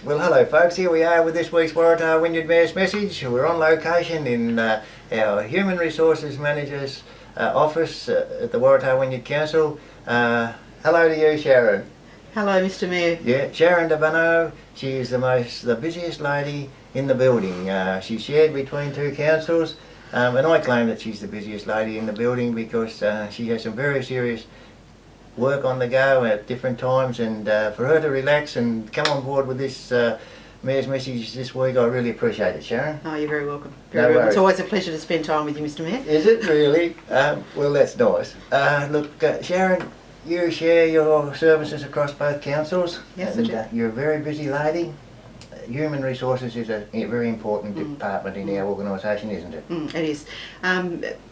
Well, hello folks, here we are with this week's Waratah Wynyard Mayor's Message. We're on location in our Human Resources Manager's office at the Waratah Wynyard Council. Hello to you, Sharon. Hello, Mr. Mayor. Yeah, Sharon Dabano, she is the busiest lady in the building. She's shared between two councils, and I claim that she's the busiest lady in the building because she has some very serious work on the go at different times, and for her to relax and come on board with this Mayor's Message this week, I really appreciate it, Sharon. Oh, you're very welcome. No worries. It's always a pleasure to spend time with you, Mr. Mayor. Is it really? Well, that's nice. Look, Sharon, you share your services across both councils. Yes, and, I do. you're a very busy lady. Human Resources is a very important department in our organisation, isn't it? It is.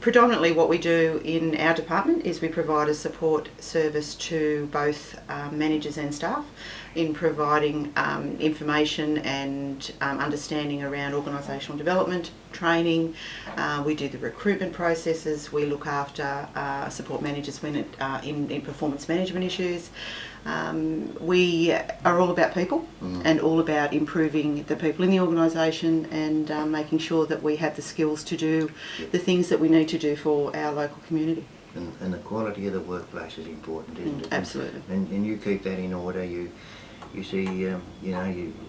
Predominantly what we do in our department is we provide a support service to both managers and staff in providing information and understanding around organisational development, training. We do the recruitment processes. We look after support managers when in performance management issues. We are all about people and all about improving the people in the organisation and making sure that we have the skills to do the things that we need to do for our local community. And the quality of the workplace is important, isn't it? Absolutely. And you keep that in order. You see,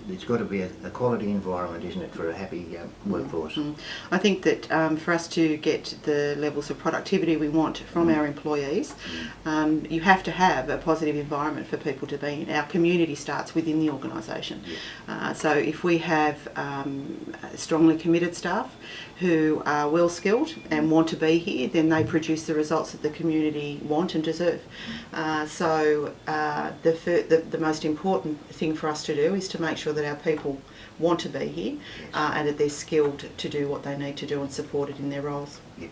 it's got to be a quality environment, isn't it, for a happy workforce? I think that for us to get the levels of productivity we want from our employees, you have to have a positive environment for people to be in. Our community starts within the organisation. So if we have strongly committed staff who are well skilled and want to be here, then they produce the results that the community want and deserve. So the most important thing for us to do is to make sure that our people want to be here and that they're skilled to do what they need to do and supported in their roles. Yeah.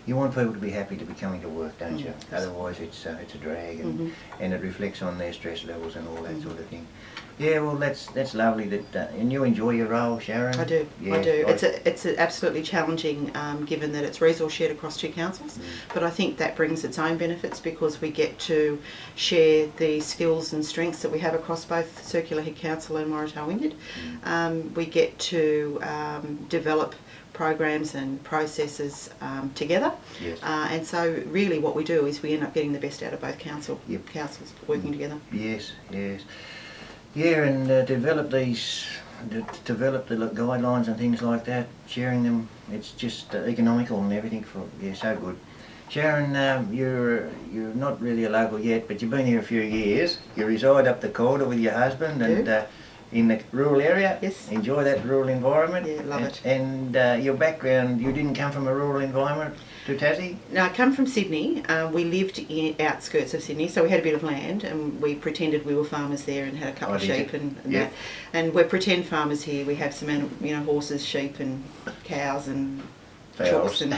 You want people to be happy to be coming to work, don't you? Otherwise it's a drag, and it reflects on their stress levels and all that sort of thing. Yeah, well, that's lovely. And you enjoy your role, Sharon? I do. Yeah, I do. It's absolutely challenging, given that it's resource shared across two councils. But I think that brings its own benefits because we get to share the skills and strengths that we have across both Circular Head Council and Waratah Wynyard. We get to develop programs and processes together, and so really what we do is we end up getting the best out of both councils working together. Yes. Yeah, and develop the guidelines and things like that, sharing them. It's just economical and everything. So good. Sharon, you're not really a local yet, but you've been here a few years. You reside up the Calder with your husband and in the rural area. Yes. Enjoy that rural environment. Yeah, love it. And your background, you didn't come from a rural environment to Tassie? No, I come from Sydney. We lived in outskirts of Sydney, so we had a bit of land, and we pretended we were farmers there and had a couple of sheep and that. And we're pretend farmers here. We have some, horses, sheep, and cows and chooks. And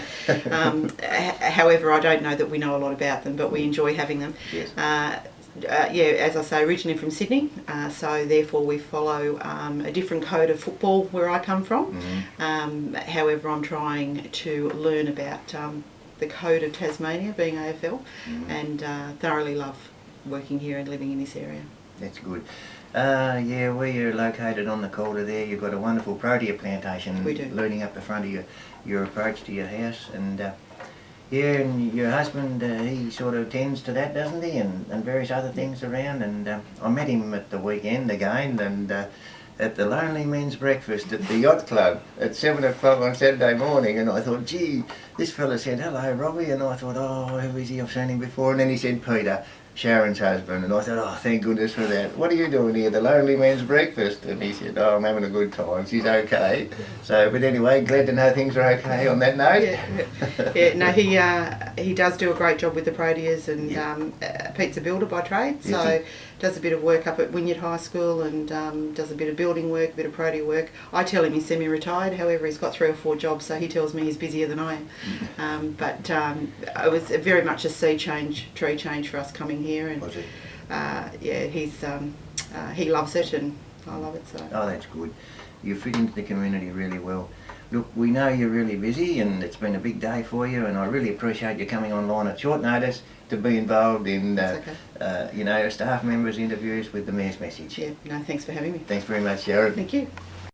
however, I don't know that we know a lot about them, but we enjoy having them. Yes. As I say, originally from Sydney, so therefore we follow a different code of football where I come from. However, I'm trying to learn about the code of Tasmania, being AFL, and thoroughly love working here and living in this area. That's good. We're located on the Calder there. You've got a wonderful protea plantation leading up the front of your approach to your house, and and your husband, he sort of tends to that, doesn't he, and various other things around. And I met him at the weekend again, and at the Lonely Men's Breakfast at the Yacht Club at 7 o'clock on Saturday morning, and I thought, gee, this fella said, hello Robbie, and I thought, oh, who is he? I've seen him before. And then he said, Peter, Sharon's husband, and I thought, oh, thank goodness for that. What are you doing here, the Lonely Men's Breakfast? And he said, oh, I'm having a good time. She's okay. So, but anyway, glad to know things are okay on that note. He does do a great job with the proteas, and Pete's a builder by trade, so does a bit of work up at Wynyard High School and does a bit of building work, a bit of protea work. I tell him he's semi-retired, however he's got 3 or 4 jobs, so he tells me he's busier than I am. But it was very much a tree change for us coming here, and Was it? he loves it, and I love it so. Oh, that's good. You fit into the community really well. Look, we know you're really busy and it's been a big day for you, and I really appreciate you coming online at short notice to be involved in okay. you know, staff members' interviews with the Mayor's Message. Yeah, no, thanks for having me. Thanks very much, Sharon. Thank you.